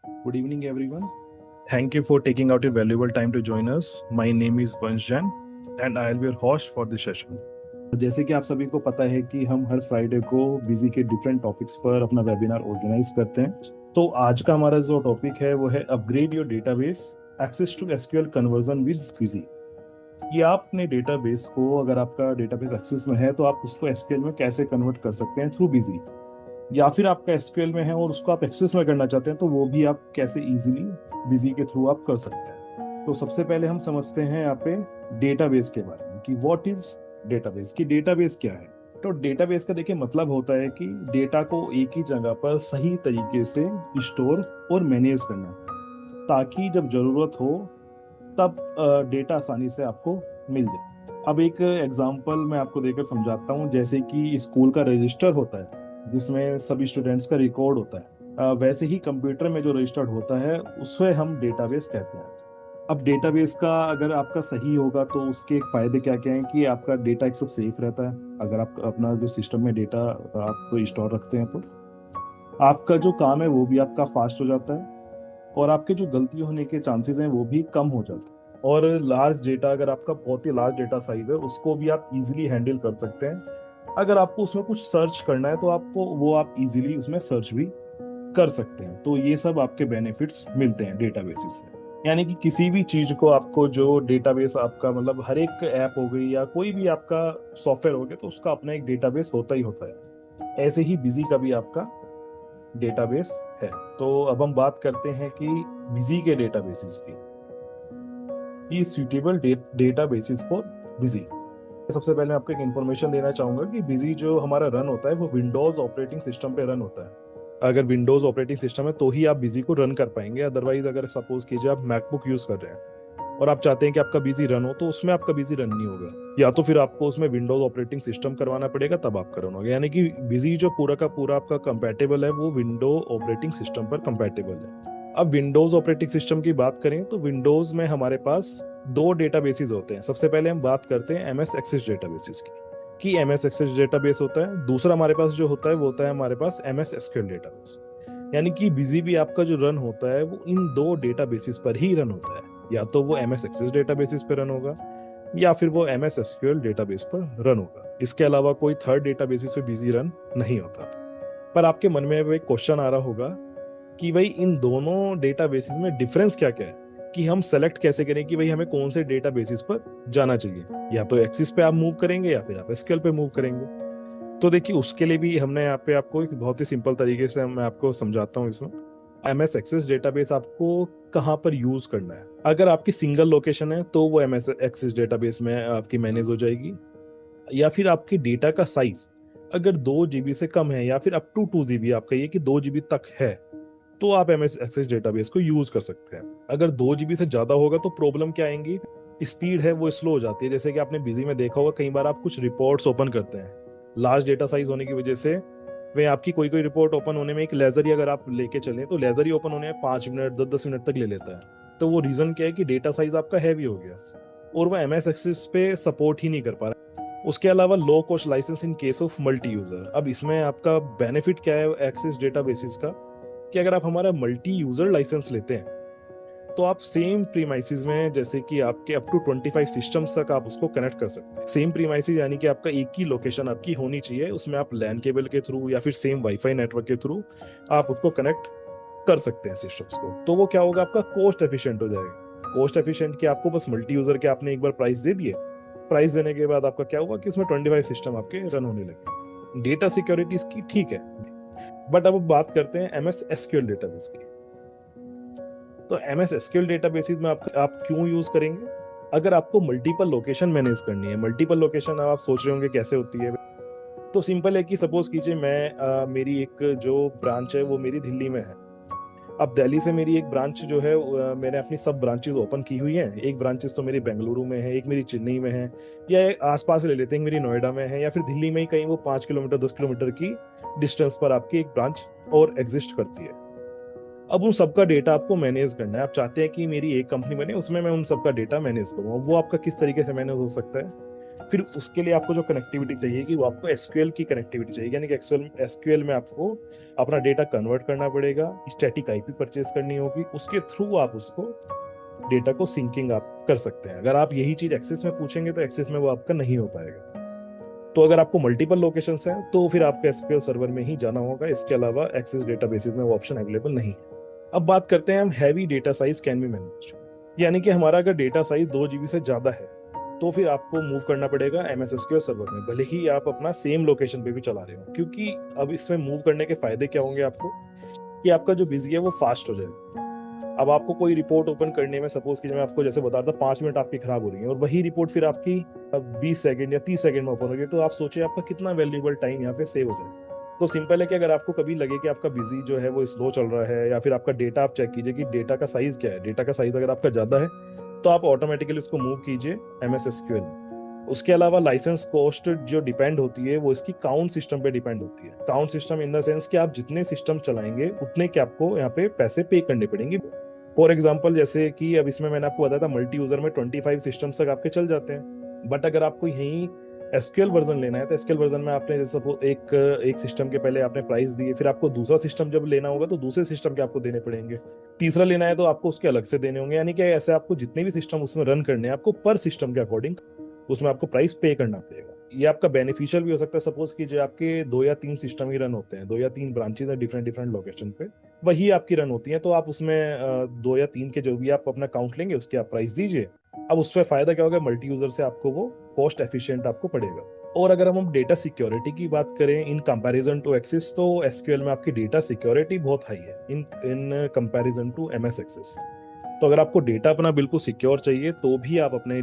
Good evening, everyone. Thank you for taking out your valuable time to join us. My name is Vansh Jain and I will be your host for this session. जैसे कि आप सभी को पता है कि हम हर Friday को बिजी के डिफरेंट टॉपिक्स पर अपना वेबिनार ऑर्गेनाइज करते हैं। तो आज का हमारा जो टॉपिक है वो है upgrade your database access to SQL conversion with busy. ये आप अपने डेटाबेस को, अगर आपका डेटाबेस एक्सेस में है तो आप उसको एसक्यूएल में कैसे कन्वर्ट कर सकते हैं थ्रू बिजी, या फिर आपका एसक्यूएल में है और उसको आप एक्सेस में करना चाहते हैं तो वो भी आप कैसे इजीली बिजी के थ्रू आप कर सकते हैं। तो सबसे पहले हम समझते हैं यहाँ पे डेटाबेस के बारे में कि व्हाट इज डेटाबेस, की डेटाबेस क्या है। तो डेटाबेस का देखिए मतलब होता है कि डेटा को एक ही जगह पर सही तरीके से स्टोर और मैनेज करना, ताकि जब जरूरत हो तब डेटा आसानी से आपको मिल जाए। अब एक एग्जांपल मैं आपको देकर समझाता हूँ। जैसे कि स्कूल का रजिस्टर होता है जिसमें सभी स्टूडेंट्स का रिकॉर्ड होता है, वैसे ही कंप्यूटर में जो रजिस्टर्ड होता है उसे हम डेटाबेस कहते हैं। अब डेटाबेस का अगर आपका सही होगा तो उसके फायदे क्या क्या हैं कि आपका डेटा एक तो सेफ रहता है। अगर आप अपना जो सिस्टम में डेटा आप स्टोर रखते हैं तो आपका जो काम है वो भी आपका फास्ट हो जाता है और आपके जो गलती होने के चांसेस हैं वो भी कम हो जाते हैं। और लार्ज डेटा, अगर आपका बहुत ही लार्ज डेटा साइज है, उसको भी आप इजीली हैंडल कर सकते हैं। अगर आपको उसमें कुछ सर्च करना है तो आपको वो आप इजीली उसमें सर्च भी कर सकते हैं। तो ये सब आपके बेनिफिट्स मिलते हैं डेटाबेसेस से। यानी कि किसी भी चीज को आपको, जो डेटाबेस आपका मतलब हर एक ऐप हो गई या कोई भी आपका सॉफ्टवेयर हो गया, तो उसका अपना एक डेटाबेस होता ही होता है। ऐसे ही बिजी का भी आपका डेटाबेस है। तो अब हम बात करते हैं कि बिजी के डेटाबेसेस की सुटेबल डेटाबेसेस फॉर बिजी। सबसे पहले मैं आपको एक इन्फॉर्मेशन देना चाहूंगा कि बिजी जो हमारा रन होता है वो विंडोज ऑपरेटिंग सिस्टम पे रन होता है। अगर विंडोज ऑपरेटिंग सिस्टम है तो ही आप बिजी को रन कर पाएंगे। अदरवाइज अगर सपोज कीजिए आप मैकबुक यूज कर रहे हैं और आप चाहते हैं कि आपका बिजी रन हो, तो उसमें आपका बिजी रन नहीं होगा, या तो फिर आपको उसमें विंडोज ऑपरेटिंग सिस्टम करवाना पड़ेगा, तब आपका रन होगा। यानी कि बिजी जो पूरा का पूरा आपका कंपैटिबल है वो विंडो ऑपरेटिंग सिस्टम पर कंपैटिबल है। अब विंडोज ऑपरेटिंग सिस्टम की बात करें तो विंडोज में हमारे पास दो डेटाबेसेस होते हैं। सबसे पहले हम बात करते हैं एमएस एक्सेस डेटाबेसेस की, कि एमएस एक्सेस डेटाबेस होता है। दूसरा हमारे पास जो होता है वो होता है हमारे पास एमएस एसक्यूएल डेटाबेस। यानी कि बिजी भी आपका जो रन होता है वो इन दो डेटाबेसेस पर ही रन होता है, या तो वो एमएस एक्सेस डेटाबेसेस पर रन होगा या फिर वो एमएस एसक्यूएल डेटाबेस पर रन होगा। इसके अलावा कोई थर्ड डेटाबेसेस पे बिजी रन नहीं होता। पर आपके मन में एक क्वेश्चन आ रहा होगा कि भाई इन दोनों डेटाबेसेस में डिफरेंस क्या क्या है, कि हम सेलेक्ट कैसे करें कि भाई हमें कौन से डेटाबेसेस पर जाना चाहिए। या तो एक्सिस पे आप मूव करेंगे या फिर आप एसक्यूएल पे मूव करेंगे। तो देखिए उसके लिए भी हमने यहाँ पे आपको एक बहुत ही सिंपल तरीके से मैं आपको समझाता हूँ इसमें। एमएस एक्सेस डेटाबेस आपको कहाँ पर यूज करना है। अगर आपकी सिंगल लोकेशन है तो वो एमएस एक्सेस डेटाबेस में आपकी मैनेज हो जाएगी। या फिर आपकी डेटा का साइज अगर 2 GB से कम है या फिर अप टू 2 GB, आपका ये कि 2 GB तक है, तो आप एमएस एक्सेस डेटाबेस को यूज कर सकते हैं। अगर 2 GB से ज्यादा होगा तो प्रॉब्लम क्या आएंगी, स्पीड है वो स्लो हो जाती है। जैसे कि आपने बिजी में देखा होगा, कई बार आप कुछ रिपोर्ट्स ओपन करते हैं, लार्ज डेटा साइज होने की वजह से वे आपकी कोई कोई रिपोर्ट ओपन होने में, एक लेजर ही अगर आप लेके चलें तो लेजर ही ओपन होने में 5 मिनट 10 10 मिनट तक ले लेता है। तो वो रीजन क्या है कि डेटा साइज आपका हैवी हो गया और वो एमएस एक्सेस पे सपोर्ट ही नहीं कर पा रहा। उसके अलावा low cost license in case of multi user. अब इसमें आपका बेनिफिट क्या है एक्सेस डेटाबेसेस का, कि अगर आप हमारा मल्टी यूजर लाइसेंस लेते हैं तो आप सेम प्रीमाइसिस में, जैसे कि आपके अप टू 25 सिस्टम्स तक आप उसको कनेक्ट कर सकते हैं। सेम प्रीमाइसिस यानी कि आपका एक ही लोकेशन आपकी होनी चाहिए, उसमें आप लैन केबल के थ्रू या फिर सेम वाईफाई नेटवर्क के थ्रू आप उसको कनेक्ट कर सकते हैं सिस्टम्स को। तो वो क्या होगा, आपका कॉस्ट एफिशिएंट हो जाएगा। कॉस्ट एफिशिएंट कि आपको बस मल्टी यूजर के आपने एक बार प्राइस दे दिए, प्राइस देने के बाद आपका क्या होगा कि इसमें 25 सिस्टम आपके रन होने लगे। डेटा सिक्योरिटी इसकी ठीक है, बट अब बात करते हैं एमएस एसक्यूएल डेटाबेस की। तो एमएस एसक्यूएल डेटाबेसेस में आप क्यों यूज करेंगे। अगर आपको मल्टीपल लोकेशन मैनेज करनी है, मल्टीपल लोकेशन आप सोच रहे होंगे कैसे होती है, तो सिंपल है कि सपोज कीजिए मेरी एक जो ब्रांच है वो मेरी दिल्ली में है। अब दिल्ली से मेरी एक ब्रांच जो है, मैंने अपनी सब ब्रांचेस ओपन की हुई हैं। एक ब्रांचेस तो मेरी बेंगलुरु में है, एक मेरी चेन्नई में है, या आसपास ले लेते हैं मेरी नोएडा में है, या फिर दिल्ली में ही कहीं वो 5 किलोमीटर 10 किलोमीटर की डिस्टेंस पर आपकी एक ब्रांच और एग्जिस्ट करती है। अब उन सबका डेटा आपको मैनेज करना है। आप चाहते हैं कि मेरी एक कंपनी बने, उसमें मैं उन सबका डेटा मैनेज करूँ। वो आपका किस तरीके से मैनेज हो सकता है फिर उसके लिए आपको जो कनेक्टिविटी चाहिए कि वो आपको एसक्यूएल की कनेक्टिविटी चाहिए, यानी कि एसक्यूएल में आपको अपना डेटा कन्वर्ट करना पड़ेगा, स्टैटिक आईपी परचेज करनी होगी, उसके थ्रू आप उसको डेटा को सिंकिंग आप कर सकते हैं। अगर आप यही चीज एक्सेस में पूछेंगे तो एक्सेस में वो आपका नहीं हो पाएगा। तो अगर आपको मल्टीपल लोकेशंस हैं तो फिर आपको एसक्यूएल सर्वर में ही जाना होगा, इसके अलावा एक्सेस डेटाबेसेस में वो ऑप्शन अवेलेबल नहीं है। अब बात करते हैं हम heavy data size can be manage, यानी कि हमारा अगर डेटा साइज 2 GB से ज्यादा है तो फिर आपको मूव करना पड़ेगा एमएस एसक्यूएल सर्वर में, भले ही आप अपना सेम लोकेशन पे भी चला रहे हो। क्योंकि अब इसमें मूव करने के फायदे क्या होंगे आपको, कि आपका जो बिजी है वो फास्ट हो जाएगा। अब आपको कोई रिपोर्ट ओपन करने में, सपोज कि मैं आपको जैसे बता रहा था 5 मिनट आपकी खराब हो रही है और वही रिपोर्ट फिर आपकी 20 सेकंड या 30 सेकंड में ओपन होगी, तो आप सोचिए आपका कितना वैल्यूएबल टाइम यहाँ पे सेव हो जाएगा। तो सिंपल है कि अगर आपको कभी लगे कि आपका बिजी जो है वो स्लो चल रहा है, या फिर आपका डेटा आप चेक कीजिए कि डेटा का साइज क्या है, डेटा का साइज अगर आपका ज्यादा है तो आप ऑटोमेटिकली उसको मूव कीजिए एमएस एसक्यूएल में। उसके अलावा लाइसेंस कॉस्ट जो डिपेंड होती है वो इसकी काउंट सिस्टम पे डिपेंड होती है। Count system in the sense कि आप जितने सिस्टम चलाएंगे उतने के आपको यहाँ पे पैसे पे करने पड़ेंगे। फॉर एग्जाम्पल जैसे कि अब इसमें मैंने आपको बताया था मल्टी यूजर में 25 सिस्टम्स तक आपके चल जाते हैं, बट अगर आपको यही एसक्यूएल वर्जन लेना है तो एसक्यूएल वर्जन में आपने जैसे सपोज एक सिस्टम के पहले आपने प्राइस दिए, फिर आपको दूसरा सिस्टम जब लेना होगा तो दूसरे सिस्टम के आपको देने पड़ेंगे, तीसरा लेना है तो आपको उसके अलग से देने होंगे। यानी कि ऐसे आपको जितने भी सिस्टम उसमें रन करने हैं आपको पर सिस्टम के अकॉर्डिंग उसमें आपको प्राइस पे करना पड़ेगा। ये आपका बेनिफिशियल भी हो सकता है, सपोज कि जो आपके 2 या 3 सिस्टम ही रन होते हैं, 2 या 3 ब्रांचेज है डिफरेंट डिफरेंट लोकेशन पे, वही आपकी रन होती है, तो आप उसमें 2 या 3 के जो भी आप अपना काउंट लेंगे उसके आप प्राइस दीजिए। अब उसमें फायदा क्या होगा, मल्टी यूजर से आपको वो कॉस्ट एफिशिएंट आपको पड़ेगा। और अगर हम डेटा सिक्योरिटी की बात करें इन कंपैरिजन टू एक्सेस, तो एसक्यूएल में आपकी डेटा सिक्योरिटी बहुत हाई है in comparison to MS access. तो अगर आपको डेटा अपना बिल्कुल सिक्योर चाहिए तो भी आप अपने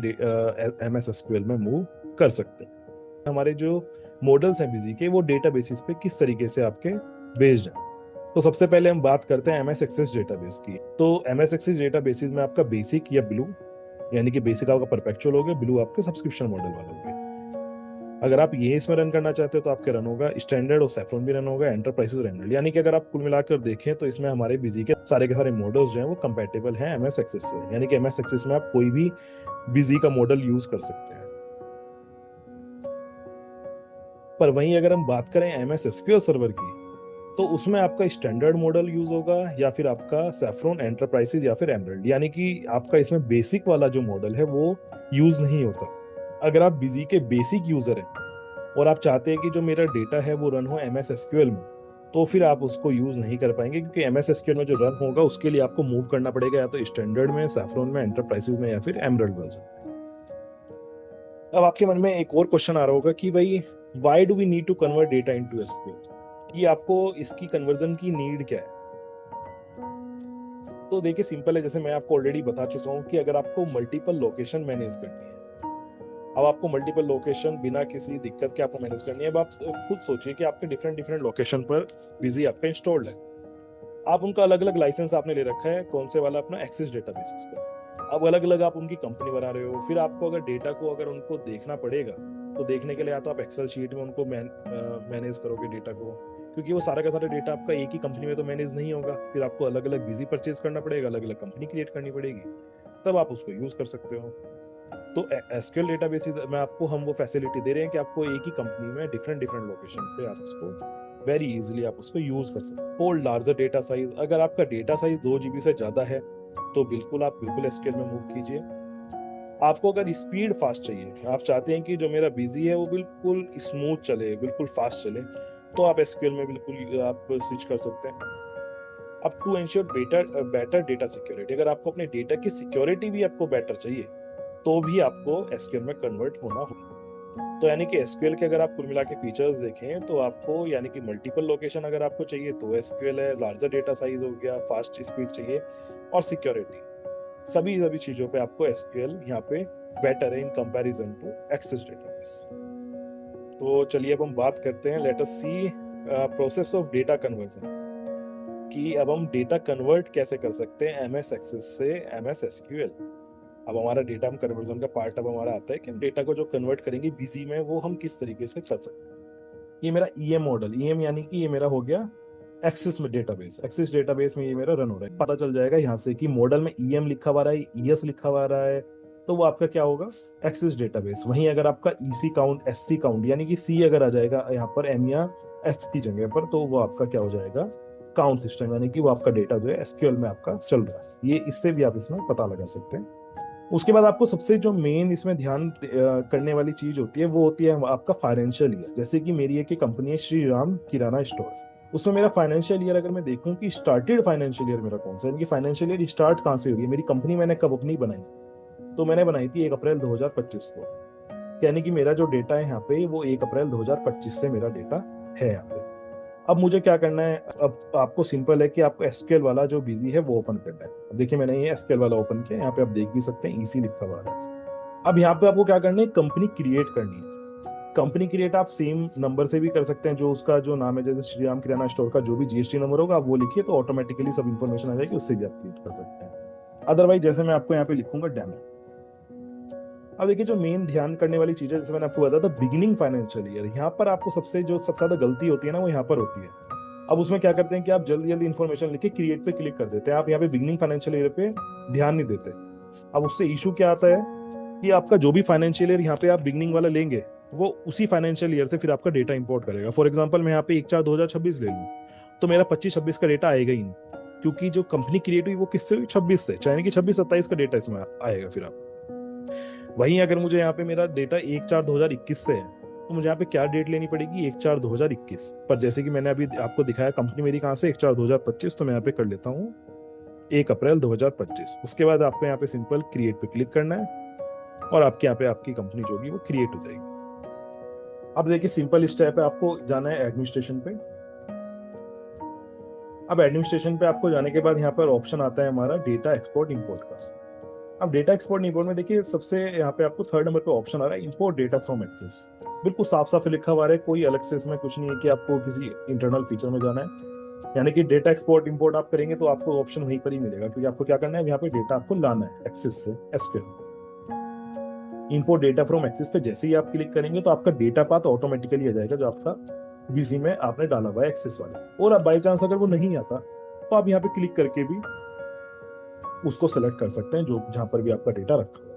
एमएस एसक्यूएल में मूव कर सकते हैं। हमारे जो मॉडल्स हैं बिजी के, वो डेटा बेसिस पे किस तरीके से आपके बेस्ड हैं। तो सबसे पहले हम बात करते हैं एमएस एक्सेस डेटाबेस की। तो एमएस एक्सेस डेटाबेसिस में आपका बेसिक या ब्लू, यानी कि बेसिक आपका परपेचुअल हो गया, ब्लू आपका सब्सक्रिप्शन मॉडल वाला हो गया। अगर आप ये इसमें रन करना चाहते हो तो आपके रन होगा स्टैंडर्ड और सैफरन भी रन होगा, एंटरप्राइजेस रेंडर। यानी कि अगर आप कुल मिलाकर देखें तो इसमें हमारे बिजी के सारे मॉडल्स जो हैं वो कंपैटिबल हैं एमएस एक्सेस से। यानी कि एमएस एक्सेस में आप कोई भी बिजी का मॉडल यूज कर सकते हैं। पर वहीं अगर हम बात करें एमएस एसक्यूएल सर्वर की, तो उसमें आपका स्टैंडर्ड मॉडल यूज होगा या फिर आपका सैफरन, एंटरप्राइजेस या फिर एमरल्ड। यानी कि आपका इसमें बेसिक वाला जो मॉडल है वो यूज नहीं होता। अगर आप बिजी के बेसिक यूजर हैं और आप चाहते हैं कि जो मेरा डेटा है वो रन हो एमएस एसक्यूएल में, तो फिर आप उसको यूज नहीं कर पाएंगे, क्योंकि एमएस एसक्यूएल में जो रन होगा उसके लिए आपको मूव करना पड़ेगा या तो स्टैंडर्ड में, सैफरन में, एंटरप्राइजेस में या फिर एमरल्ड वर्जन। अब आपके मन में एक और क्वेश्चन आ रहा होगा कि भाई why do we need to convert data into SQL, कि आपको इसकी कन्वर्जन की नीड क्या है। तो देखिए सिंपल है, जैसे मैं आपको ऑलरेडी बता चुका हूँ कि अगर आपको मल्टीपल लोकेशन मैनेज करनी है, अब आपको मल्टीपल लोकेशन बिना किसी दिक्कत के आपको मैनेज करनी है। अब आप खुद सोचिए कि आपके डिफरेंट डिफरेंट लोकेशन पर बिजी आपका इंस्टॉल्ड है, आप उनका अलग अलग लाइसेंस आपने ले रखा है, कौन से वाला अपना एक्सेस डेटाबेसेस का। अब अलग अलग आप उनकी कंपनी बना रहे हो, फिर आपको अगर डेटा को अगर उनको देखना पड़ेगा तो देखने के लिए या तो आप एक्सेल शीट में उनको मैनेज करोगे डेटा को, क्योंकि वो सारा का सारा डेटा आपका एक ही कंपनी में तो मैनेज नहीं होगा, फिर आपको अलग अलग बिजी परचेज करना पड़ेगा, अलग अलग कंपनी क्रिएट करनी पड़ेगी, तब आप उसको यूज कर सकते हो। तो एसक्यूएल डेटाबेस में आपको हम वो फैसिलिटी दे रहे हैं कि आपको एक ही कंपनी में डिफरेंट डिफरेंट लोकेशन पे आप उसको वेरी इजीली आप उसको यूज कर सकते हैं। और लार्जर डेटा साइज, अगर आपका डेटा साइज 2 GB से ज्यादा है तो बिल्कुल आप बिल्कुल एसक्यूएल में मूव कीजिए। आपको अगर स्पीड फास्ट चाहिए, आप चाहते हैं कि जो मेरा बिजी है वो बिल्कुल स्मूथ चले, बिल्कुल फास्ट चले, तो आप एसक्यूएल में बिल्कुल आप स्विच कर सकते हैं। अब to ensure better data security, अगर आपको अपने डेटा की सिक्योरिटी भी आपको बेटर चाहिए तो भी आपको एसक्यूएल में कन्वर्ट होना होगा। तो यानी कि एसक्यूएल के अगर आप कुल मिला के फीचर्स देखें तो आपको यानी कि मल्टीपल लोकेशन अगर आपको चाहिए तो एसक्यूएल है, लार्जर डेटा साइज हो गया, फास्ट स्पीड चाहिए और सिक्योरिटी, सभी सभी चीजों पे आपको एसक्यूएल यहाँ पे बेटर है in comparison to access database. तो चलिए अब हम बात करते हैं, let us see process of data conversion, कि अब हम डेटा कन्वर्ट कैसे कर सकते हैं एमएस एक्सेस से एमएस एसक्यूएल। अब हमारा डेटा हम कन्वर्जन का पार्ट अब हमारा आता है कि हम डेटा को जो कन्वर्ट करेंगे बिजी में वो हम किस तरीके से कर सकते हैं। ये मेरा ईएम मॉडल, ईएम यानी कि ये मेरा हो गया एक्सेस में डेटाबेस, एक्सेस डेटाबेस में ये मेरा रन हो रहा है। पता चल जाएगा यहाँ से कि मॉडल में ईएम लिखा हुआ रहा है, ईएस लिखा हुआ रहा है, तो वो आपका क्या होगा, एक्सेस डेटाबेस। वहीं अगर आपका ईसी काउंट, एससी काउंट, यानी कि सी अगर आ जाएगा यहाँ पर एम या एस की जगह पर, तो वो आपका क्या हो जाएगा, काउंट सिस्टम, यानी कि वो आपका डेटा जो है एसक्यूएल में आपका चल रहा है। ये इससे भी आप इसमें पता लगा सकते हैं। उसके बाद आपको सबसे जो मेन इसमें ध्यान करने वाली चीज होती है वो होती है आपका फाइनेंशियल ईयर। जैसे कि मेरी एक कंपनी है श्री राम किराना स्टोर, उसमें मेरा फाइनेंशियल ईयर अगर मैं देखूं कि स्टार्टेड फाइनेंशियल ईयर मेरा कौन सा है, यानी कि फाइनेंशियल ईयर स्टार्ट कहां से हुई है, मेरी कंपनी मैंने कब अपनी बनाई, तो मैंने बनाई थी 1 अप्रैल 2025 को, यानी कि मेरा जो डेटा है यहाँ पे वो 1 अप्रैल 2025 से मेरा डेटा है यहाँ पे। अब मुझे क्या करना है, अब आपको सिंपल है कि आपको एसक्यूएल वाला जो बिजी है वो ओपन करना है। अब देखिए मैंने ये एसक्यूएल वाला ओपन किया, यहाँ पे आप देख भी सकते हैं ईसी लिखा हुआ है। अब यहाँ पे आपको क्या करना है, कंपनी क्रिएट करनी है। कंपनी क्रिएट आप सेम नंबर से भी कर सकते हैं, जो उसका जो नाम है, जैसे श्रीराम किराना स्टोर का जो भी जीएसटी नंबर होगा आप वो लिखिए, तो ऑटोमेटिकली सब इन्फॉर्मेशन आ जाएगी, उससे भी आप क्रिएट कर सकते हैं। अदरवाइज जैसे मैं आपको यहाँ पे लिखूंगा डेमो। अब देखिए जो मेन ध्यान करने वाली चीज है, जैसे मैंने आपको बताया था बिगिनिंग फाइनेंशियल ईयर, यहाँ पर आपको सबसे ज्यादा गलती होती है ना, वो यहाँ पर होती है। अब उसमें क्या करते हैं कि आप जल्दी जल्दी इन्फॉर्मेशन लिख के क्रिएट पे क्लिक कर देते हैं, आप यहाँ पे बिगिनिंग फाइनेंशियल ईयर पे ध्यान नहीं देते। अब उससे इशू क्या आता है कि आपका जो भी फाइनेंशियल ईयर यहाँ पे आप बिगिनिंग वाला लेंगे, वो उसी फाइनेंशियल ईयर से फिर आपका डेटा इंपोर्ट करेगा। फॉर एग्जाम्पल मैं यहाँ पे 1/4/2026 ले लूँ, तो मेरा 25-26 का डेटा आएगा ही नहीं, क्योंकि जो कंपनी क्रिएट हुई वो किससे हुई, 26 से, यानी कि 26-27 का डेटा इसमें आएगा फिर आप। वहीं अगर मुझे यहाँ पे मेरा डेटा 1/4/2021 से है, तो मुझे यहाँ पे क्या डेट लेनी पड़ेगी, 1/4/2021। पर जैसे कि मैंने अभी आपको दिखाया कंपनी मेरी कहाँ से 1/4/2025, तो मैं यहाँ पे कर लेता हूँ 1 अप्रैल 2025। उसके बाद आपको यहाँ पे सिंपल क्रिएट पे क्लिक करना है और आपके यहाँ पे आपकी कंपनी जो होगी वो क्रिएट हो जाएगी। अब देखिए सिंपल स्टेप है, आपको जाना है एडमिनिस्ट्रेशन पे। अब एडमिनिस्ट्रेशन पे आपको जाने के बाद यहाँ पर ऑप्शन आता है हमारा डेटा एक्सपोर्ट इंपोर्ट का। अब डेटा एक्सपोर्ट इंपोर्ट में देखिए सबसे यहाँ पे आपको 3rd नंबर पे ऑप्शन आ रहा है इंपोर्ट डेटा फ्रॉम एक्सेस। बिल्कुल साफ साफ लिखा हुआ है, कोई अलग से इसमें कुछ नहीं है कि आपको किसी इंटरनल फीचर में जाना है। यानी कि डेटा एक्सपोर्ट इंपोर्ट आप करेंगे तो आपको ऑप्शन वहीं पर ही मिलेगा, क्योंकि आपको क्या करना है, यहाँ पे डेटा आपको लाना है एक्सेस से SQL. Import data from access पे जैसे ही आप क्लिक करेंगे तो आपका डेटा पाथ ऑटोमेटिकली आ जाएगा, जो आपका बिजी में आपने डाला हुआ है एक्सेस वाले। और अब बाई चांस अगर वो नहीं आता तो आप यहाँ पे क्लिक करके भी उसको सेलेक्ट कर सकते हैं, जो जहां पर भी आपका डेटा रखा हुआ है।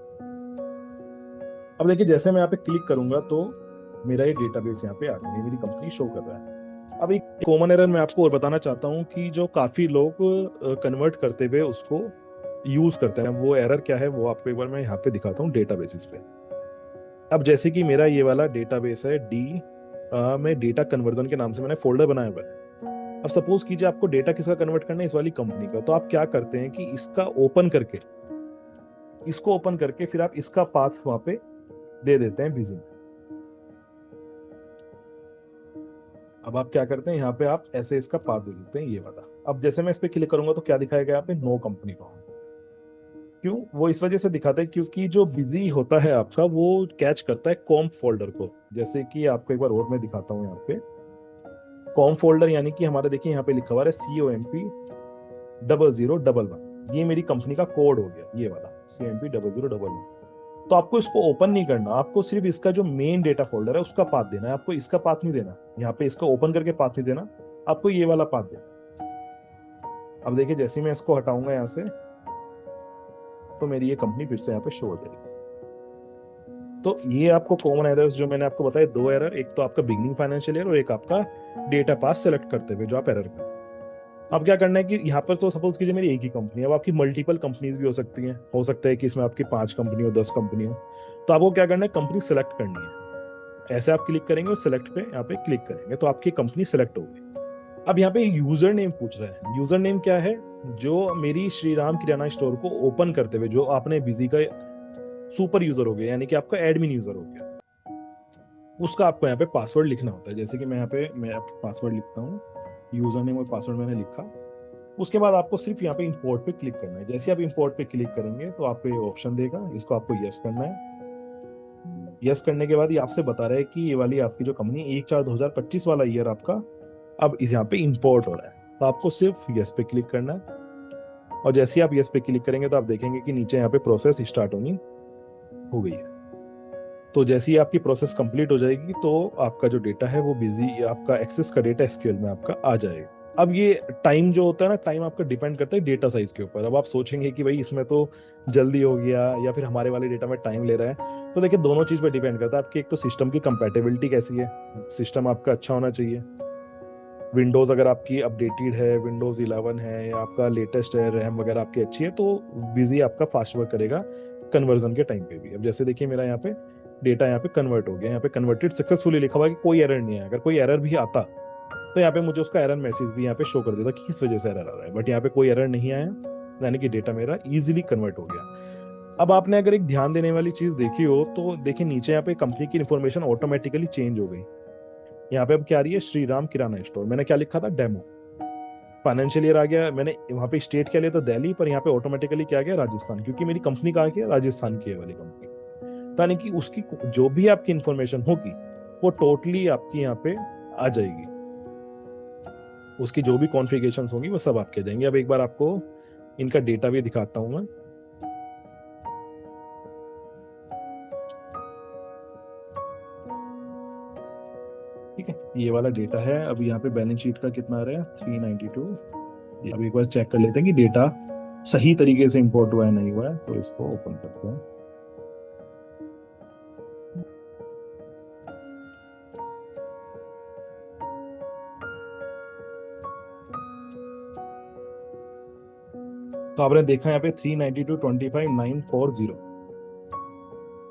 अब देखिए जैसे मैं यहाँ पे क्लिक करूंगा तो मेरा ये डेटाबेस यहाँ पे आ गया, मेरी कंपनी शो कर रहा है। अब एक कॉमन एरर मैं आपको और बताना चाहता हूँ कि जो काफी लोग कन्वर्ट करते हुए उसको यूज करते हैं, वो एरर क्या है वो आपको एक बार मैं यहाँ पे दिखाता हूँ डेटाबेसिस पे। अब जैसे कि मेरा ये वाला डेटाबेस है में डेटा कन्वर्जन के नाम से मैंने फोल्डर बनाया हुआ है। अब सपोज कीजिए आपको डेटा किसका कन्वर्ट करना है, इस वाली कंपनी का, तो आप क्या करते हैं कि इसको ओपन करके फिर आप इसका पाथ वहां पे दे देते हैं बिजी में। अब आप क्या करते हैं, यहाँ पे आप ऐसे इसका पाथ दे देते हैं ये वाला। अब जैसे मैं इस पे क्लिक करूंगा तो क्या दिखाएगा यहाँ पे, नो कंपनी फाउंड। क्यों, वो इस वजह से दिखाता है क्योंकि जो बिजी होता है आपका वो कैच करता है कॉम फोल्डर को। जैसे कि आपको एक बार और मैं दिखाता हूँ यहाँ पे कॉम फोल्डर, यानी कि हमारा देखिए यहाँ पे लिखा हुआ है COMP0011, ये मेरी कंपनी का कोड हो गया ये वाला COMP0011। तो आपको इसको ओपन नहीं करना, आपको सिर्फ इसका जो मेन डेटा फोल्डर है उसका पाथ देना है, आपको इसका पाथ नहीं देना, यहाँ पे इसका ओपन करके पाथ नहीं देना, आपको ये वाला पाथ देना। अब देखिए जैसे मैं इसको हटाऊंगा यहाँ से तो मेरी ये कंपनी फिर से यहाँ पे शो हो जाएगी। तो ये आपको कॉमन एरर्स जो मैंने आपको बताया, 2 एरर, एक तो आपका बिगनिंग फाइनेंशियल ईयर और एक आपका डेटा पास सेलेक्ट करते हुए जो आप एरर कर। अब क्या करना है कि यहाँ पर तो सपोज कीजिए मेरी एक ही कंपनी है, अब आपकी मल्टीपल कंपनीज भी हो सकती हैं, हो सकता है कि इसमें आपकी 5 कंपनी हो, 10 कंपनी हो, तो आपको क्या करना है, कंपनी सेलेक्ट करनी है। ऐसे आप क्लिक करेंगे और सेलेक्ट पे यहाँ पे क्लिक करेंगे तो आपकी कंपनी सेलेक्ट होगी। अब यहाँ पे यूजर नेम पूछ रहा है, यूजर नेम क्या है, जो मेरी श्रीराम किराना स्टोर को ओपन करते हुए जो आपने बिजी का सुपर यूजर हो गया, यानी कि आपका एडमिन यूजर हो गया, उसका आपको यहाँ पे पासवर्ड लिखना होता है। जैसे कि मैं यहाँ पे पासवर्ड लिखता हूँ, यूजर नेम और पासवर्ड मैंने लिखा। उसके बाद आपको सिर्फ यहाँ पे इंपोर्ट पे क्लिक करना है। जैसे आप इंपोर्ट पे क्लिक करेंगे तो आपको ये ऑप्शन देगा, इसको आपको यस करना है। यस करने के बाद ये आपसे बता रहा है कि ये वाली आपकी जो कंपनी 1/4/2025 वाला ईयर आपका अब इस यहाँ पे इंपोर्ट हो रहा है, तो आपको सिर्फ यस पे क्लिक करना है। और जैसे ही आप यस पे क्लिक करेंगे तो आप देखेंगे कि नीचे यहाँ पे प्रोसेस स्टार्ट होनी हो गई है। तो जैसे ही आपकी प्रोसेस कंप्लीट हो जाएगी तो आपका जो डेटा है वो बिजी, आपका एक्सेस का डेटा एसक्यूएल में आपका आ जाएगा। अब ये टाइम जो होता है ना, टाइम आपका डिपेंड करता है डेटा साइज के ऊपर। अब आप सोचेंगे कि भाई इसमें तो जल्दी हो गया या फिर हमारे वाले डेटा में टाइम ले रहा है, तो देखिए दोनों चीज पे डिपेंड करता है आपकी। एक तो सिस्टम की कंपैटिबिलिटी कैसी है, सिस्टम आपका अच्छा होना चाहिए। विंडोज अगर आपकी अपडेटेड है, विंडोज 11 है या आपका लेटेस्ट है, रैम वगैरह आपकी अच्छी है, तो बिजी आपका फास्ट वर्क करेगा कन्वर्जन के टाइम पे भी। अब जैसे देखिए मेरा यहाँ पे डेटा यहाँ पे कन्वर्ट हो गया, यहाँ पे कन्वर्टेड सक्सेसफुली लिखा हुआ है कि कोई एरर नहीं है। अगर कोई एरर भी आता तो यहाँ पे मुझे उसका एरर मैसेज भी यहाँ पे शो कर देता कि किस वजह से एरर आ रहा है, बट यहाँ पे कोई एरर नहीं आया, यानी कि डेटा मेरा इजीली कन्वर्ट हो गया। अब आपने अगर एक ध्यान देने वाली चीज देखी हो तो देखिए नीचे यहाँ पे कंपनी की इन्फॉर्मेशन ऑटोमेटिकली चेंज हो गई। यहाँ पे अब क्या आ रही है, श्री राम किराना स्टोर, मैंने क्या लिखा था, डेमो। फाइनेंशियल ईयर आ गया, मैंने वहां पे स्टेट क्या लिया था, दिल्ली, पर यहाँ पे ऑटोमेटिकली क्या आ गया, राजस्थान, क्योंकि मेरी कंपनी कहाँ की है, राजस्थान की है वाली कंपनी। तो यानी कि उसकी जो भी आपकी इंफॉर्मेशन होगी वो टोटली आपकी यहाँ पे आ जाएगी, उसकी जो भी कॉन्फ़िगरेशंस होंगी वो सब आपके जाएंगे। अब एक बार आपको इनका डेटा भी दिखाता हूं मैं। ठीक है, ये वाला डेटा है। अब यहाँ पे बैलेंस शीट का कितना आ रहा है, 392। अब एक बार चेक कर लेते हैं कि डेटा सही तरीके से इंपोर्ट हुआ है नहीं हुआ है, तो इसको ओपन करते हैं। तो आपने देखा यहाँ पे 392,25,940,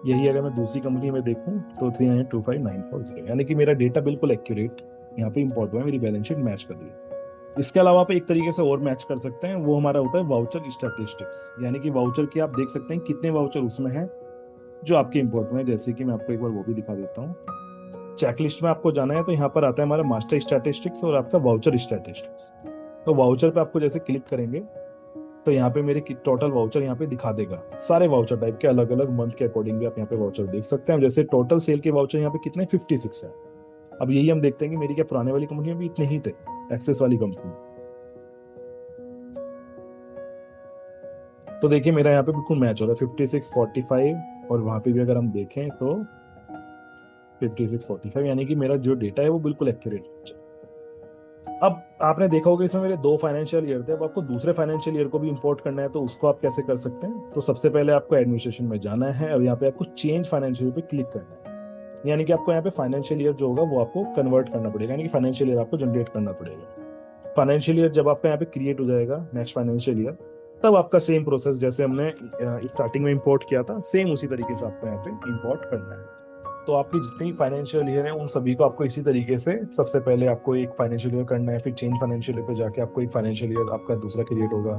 यही अगर मैं दूसरी कंपनी में देखूं तो 392,5,940, यानी कि मेरा डेटा बिल्कुल एक्यूरेट यहाँ पे इंपोर्ट हुआ है, मेरी बैलेंस शीट मैच कर रही है। इसके अलावा आप एक तरीके से और मैच कर सकते हैं, वो हमारा होता है वाउचर स्टैटिस्टिक्स, यानी कि वाउचर की आप देख सकते हैं कितने वाउचर उसमें हैं जो आपके इंपोर्ट में है। जैसे कि मैं आपको एक बार वो भी दिखा देता हूँ। चेकलिस्ट में आपको जाना है तो यहाँ पर आता है हमारा मास्टर स्टैटिस्टिक्स और आपका वाउचर स्टैटिस्टिक्स। तो वाउचर पे आपको जैसे क्लिक करेंगे तो यहाँ पे मेरे टोटल वाउचर यहाँ पे दिखा देगा, सारे वाउचर टाइप के अलग अलग मंथ के अकॉर्डिंग भी आप यहाँ पे वाउचर देख सकते हैं। जैसे टोटल सेल के वाउचर यहाँ पे कितने, 56 है। अब यही हम देखते हैं कि मेरी क्या पुराने वाली कंपनी में भी इतने ही थे, एक्सेस वाली कंपनी। तो देखिए मेरा यहाँ पे बिल्कुल मैच हो रहा है, 56, 45, और वहां पे भी अगर हम देखें तो 56, 45, यानी कि मेरा जो डेटा है वो बिल्कुल एक्यूरेट। अब आपने देखा होगा इसमें मेरे 2 फाइनेंशियल ईयर थे, अब आपको दूसरे फाइनेंशियल ईयर को भी इंपोर्ट करना है, तो उसको आप कैसे कर सकते हैं। तो सबसे पहले आपको एडमिनिस्ट्रेशन में जाना है और यहाँ पे आपको चेंज फाइनेंशियल पे क्लिक करना है, यानी कि आपको यहाँ पे फाइनेंशियल ईयर जो होगा वो आपको कन्वर्ट करना पड़ेगा, यानी कि फाइनेंशियल ईयर आपको जनरेट करना पड़ेगा। फाइनेंशियल ईयर जब आपका यहाँ पे क्रिएट हो जाएगा, नेक्स्ट फाइनेंशियल ईयर, तब आपका सेम प्रोसेस जैसे हमने स्टार्टिंग में इंपोर्ट किया था, सेम उसी तरीके से आपको यहाँ पे इंपोर्ट करना है। तो आपकी जितनी फाइनेंशियल ईयर है उन सभी को आपको इसी तरीके से सबसे पहले आपको एक फाइनेंशियल ईयर करना है, फिर चेंज फाइनेंशियल ईयर पे जाके आपको एक फाइनेंशियल ईयर आपका दूसरा क्रिएट होगा,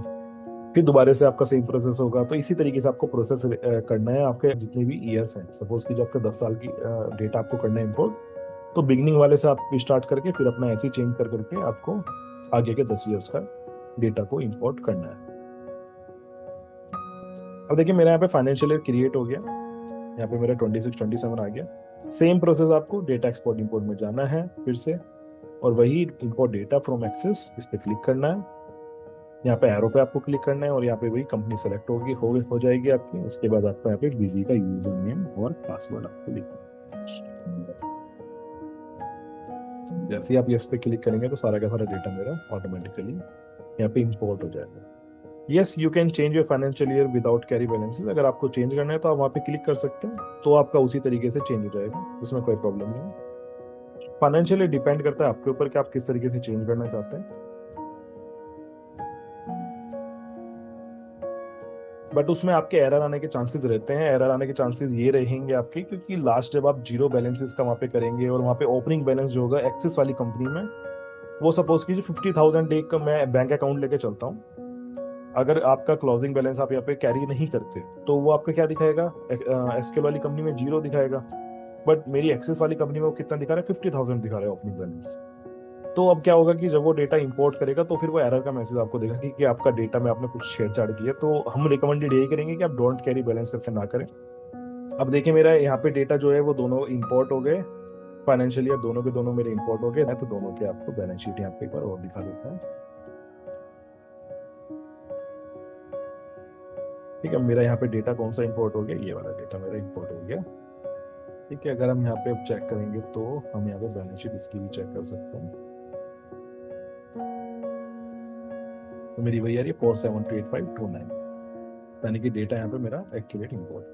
फिर दोबारा से आपका सेम प्रोसेस होगा। तो इसी तरीके से आपको प्रोसेस करना है आपके जितने भी ईयर्स हैं। सपोज कि जो आपका 10 साल की डेटा आपको करना है इम्पोर्ट, तो बिगनिंग वाले से आप स्टार्ट करके फिर अपना ऐसे चेंज कर करके आपको आगे के 10 ईयर्स का डेटा को इम्पोर्ट करना है। अब देखिए मेरा यहाँ पे फाइनेंशियल ईयर क्रिएट हो गया, यहाँ पे मेरा 26, 27 आ गया। सेम प्रोसेस आपको डेटा एक्सपोर्ट इंपोर्ट में जाना है फिर से, और वही इंपोर्ट डेटा फ्रॉम एक्सेस, इस पे क्लिक करना है, यहाँ पे एरो पे आपको क्लिक करना है और यहाँ पे वही कंपनी सेलेक्ट होगी, हो जाएगी आपकी। उसके बाद आपको यहाँ पे बिजी का यूजर नेम और पासवर्ड आपको लिखना है। जैसे ही आप इस पे क्लिक करेंगे तो सारा का सारा डेटा मेरा ऑटोमेटिकली यहाँ पे इंपोर्ट हो जाएगा। Yes, you can change your financial year without carry balances, अगर आपको चेंज करना है तो आप वहाँ पे क्लिक कर सकते हैं, तो आपका उसी तरीके से चेंज हो जाएगा, उसमें कोई प्रॉब्लम नहीं है। फाइनेंशियली डिपेंड करता है आपके ऊपर कि आप किस तरीके से चेंज करना चाहते हैं, बट उसमें आपके एरर आने के चांसेस रहते हैं। एरर आने के चांसेस ये रहेंगे आपके, क्योंकि लास्ट जब आप जीरो बैलेंसेस का वहाँ पे करेंगे और वहाँ पे ओपनिंग बैलेंस जो होगा एक्सिस वाली कंपनी में, वो सपोज कीजिए 50,000 डे का मैं बैंक अकाउंट लेके चलता हूँ, अगर आपका क्लोजिंग बैलेंस आप यहाँ पे कैरी नहीं करते तो वो आपका क्या दिखाएगा, एसक्यूएल वाली कंपनी में जीरो दिखाएगा, बट मेरी एक्सेस वाली कंपनी में वो कितना दिखा रहा है, 50,000 दिखा रहा है ओपनिंग बैलेंस। तो अब क्या होगा कि जब वो डेटा इंपोर्ट करेगा तो फिर वो एरर का मैसेज आपको देगा कि आपका डेटा में आपने कुछ छेड़छाड़ की है। तो हम रिकमेंडेड यही करेंगे कि आप डोंट कैरी बैलेंस करके ना करें। अब देखिए मेरा यहाँ पे डेटा जो है वो दोनों इंपोर्ट हो गए, फाइनेंशियल ईयर दोनों के दोनों मेरे इंपोर्ट हो गए, तो दोनों के आपको बैलेंस शीट यहाँ पे एक बार और दिखा देता है। ठीक है, मेरा यहाँ पे डेटा कौन सा इंपोर्ट हो गया, ये वाला डेटा मेरा इंपोर्ट हो गया। ठीक है, अगर हम यहाँ पे अब चेक करेंगे तो हम यहाँ पे बैलेंस शीट इसकी भी चेक कर सकते हैं। मेरी वही आ रही है 4728.529, यानी कि डेटा यहाँ पे मेरा एक्यूरेट इंपोर्ट।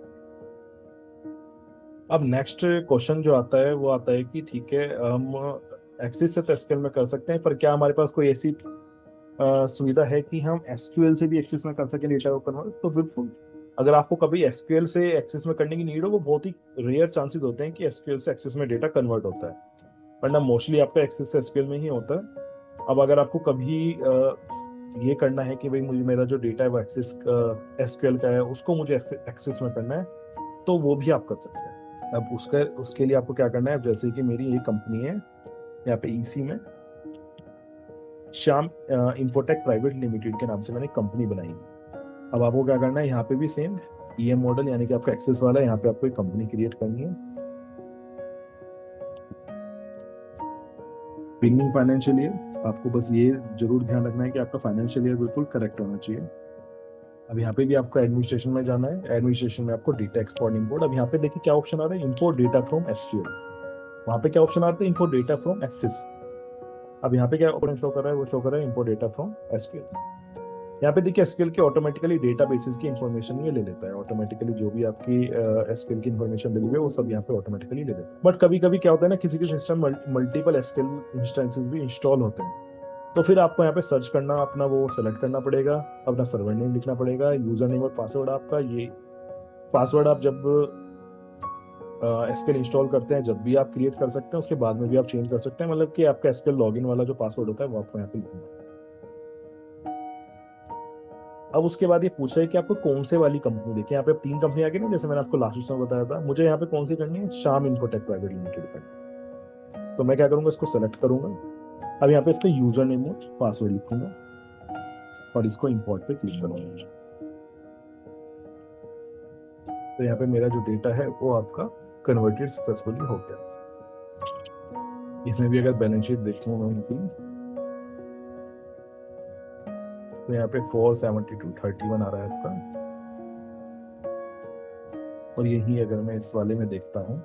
अब नेक्स्ट क्वेश्चन जो आता है वो आता है कि ठीक है, हम एक्सिस से तो एसक्यूएल में कर सकते हैं, पर क्या हमारे पास कोई ऐसी सुविधा है कि हम एसक्यूएल से भी एक्सिस में कर सकें डेटा को कन्वर्ट? तो बिल्कुल, अगर आपको कभी एसक्यूएल से एक्सिस में करने की नीड हो, वो बहुत ही रेयर चांसेस होते हैं कि एसक्यूएल से एक्सिस में डेटा कन्वर्ट होता है, वरना मोस्टली आपका एक्सिस से एसक्यूएल में ही होता है। अब अगर आपको कभी ये करना है कि भाई मुझे मेरा जो डेटा है वो एक्सिस एसक्यूएल का है, उसको मुझे एक्सिस में करना है, तो वो भी आप कर सकते हैं। अब उसके लिए आपको क्या करना है, जैसे कि मेरी ये कंपनी है यहाँ पे ईसी में, श्याम इंफोटेक प्राइवेट लिमिटेड के नाम से मैंने कंपनी बनाई। अब आपको क्या करना है, यहाँ पे भी सेम ईएम मॉडल यानी कि आपका एक्सेस वाला है, यहाँ पे आपको एक कंपनी क्रिएट करनी है। बिगनिंग फाइनेंशियल ईयर, आपको बस ये जरूर ध्यान रखना है कि आपका फाइनेंशियल ईयर बिल्कुल करेक्ट होना चाहिए। अब यहाँ पे भी आपको एडमिनिस्ट्रेशन में जाना है, एडमिनिस्ट्रेशन में आपको डेटा एक्सपोर्ट इंपोर्ट। अब यहाँ पे देखिए क्या ऑप्शन आ रहा है, इंपोर्ट डेटा फ्रॉम एसक्यूएल। वहाँ पे क्या ऑप्शन आता है, इंपोर्ट डेटा फ्रॉम एक्सेस। अब यहाँ पे क्या ऑप्शन शो कर रहा है, वो शो कर रहा है इंपोर्ट डेटा फ्रॉम एसक्यूएल। यहाँ पे देखिए एसक्यूएल की ऑटोमेटिकली डेटा बेसिस की इन्फॉर्मेशन ये ले लेता है, ऑटोमेटिकली जो भी आपकी एसक्यूएल की इन्फॉर्मेशन मिली हुई है वो सब यहाँ पे ऑटोमेटिकली ले लेता है। बट कभी कभी क्या होता है ना, किसी के सिस्टम मल्टीपल एसक्यूएल इंस्टेंसेस भी इंस्टॉल होते हैं, तो फिर आपको यहाँ पे सर्च करना, अपना वो सेलेक्ट करना पड़ेगा, अपना सर्वर नेम लिखना पड़ेगा, यूजर नेम और पासवर्ड आपका। ये पासवर्ड आप जब एसक्यूएल इंस्टॉल करते हैं जब भी आप क्रिएट कर सकते हैं, उसके बाद में भी आप चेंज कर सकते हैं, मतलब कि आपका एसक्यूएल लॉगिन वाला जो पासवर्ड होता है वो आपको यहाँ पे लिखना है। अब उसके बाद ये पूछ रहा है कि आपको कौन से वाली कंपनी देखिए, यहाँ पे 3 कंपनी आ गई ना, जैसे मैंने आपको लास्ट में बताया था, मुझे यहाँ पे कौन सी करनी है, श्याम इंफोटेक प्राइवेट लिमिटेड का। तो मैं क्या करूंगा, इसको सेलेक्ट करूंगा। अब यहाँ पे इसका यूजर नेम और पासवर्ड लिखूंगा और इसको इंपोर्ट पे क्लिक करूंगा। तो यहाँ पे मेरा जो डेटा है वो आपका कन्वर्टेड सक्सेसफुली हो गया। इसमें भी अगर बैलेंस शीट देखूँ मैं इनकी, तो यहाँ पे 472.31 आ रहा है आपका। और यही अगर मैं इस वाले में देखता हूँ,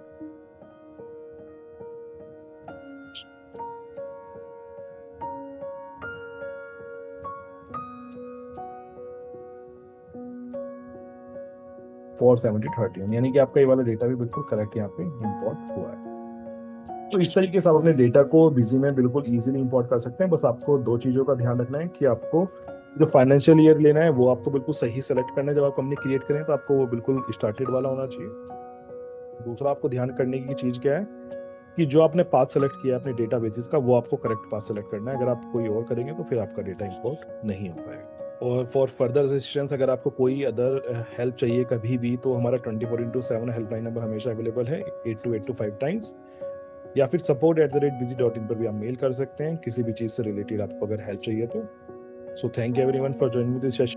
फोर 470.31, यानी कि आपका ये वाला डेटा भी बिल्कुल करेक्ट यहाँ पे इंपोर्ट हुआ है। तो इस तरीके से आप अपने डेटा को बिजी में बिल्कुल इजीली इंपोर्ट कर सकते हैं। बस आपको 2 चीजों का ध्यान रखना है कि आपको जो फाइनेंशियल ईयर लेना है वो आपको बिल्कुल सही सेलेक्ट करना है। जब आप कंपनी क्रिएट करें तो आपको वो बिल्कुल स्टार्टेड वाला होना चाहिए। दूसरा आपको ध्यान करने की चीज क्या है कि जो आपने पाथ सेलेक्ट किया है अपने डेटा बेसिस का, वो आपको करेक्ट पाथ सेलेक्ट करना है। अगर आप कोई और करेंगे तो फिर आपका डेटा इंपोर्ट नहीं हो पाएगा। और फॉर फर्दर असिस्टेंस, अगर आपको कोई अदर हेल्प चाहिए कभी भी, तो हमारा 24/7 हेल्पलाइन नंबर हमेशा अवेलेबल है, 8 to 5 टाइम्स, या फिर support@busy.in पर भी आप मेल कर सकते हैं किसी भी चीज़ से रिलेटेड आपको अगर हेल्प चाहिए तो। So thank you everyone for joining this session.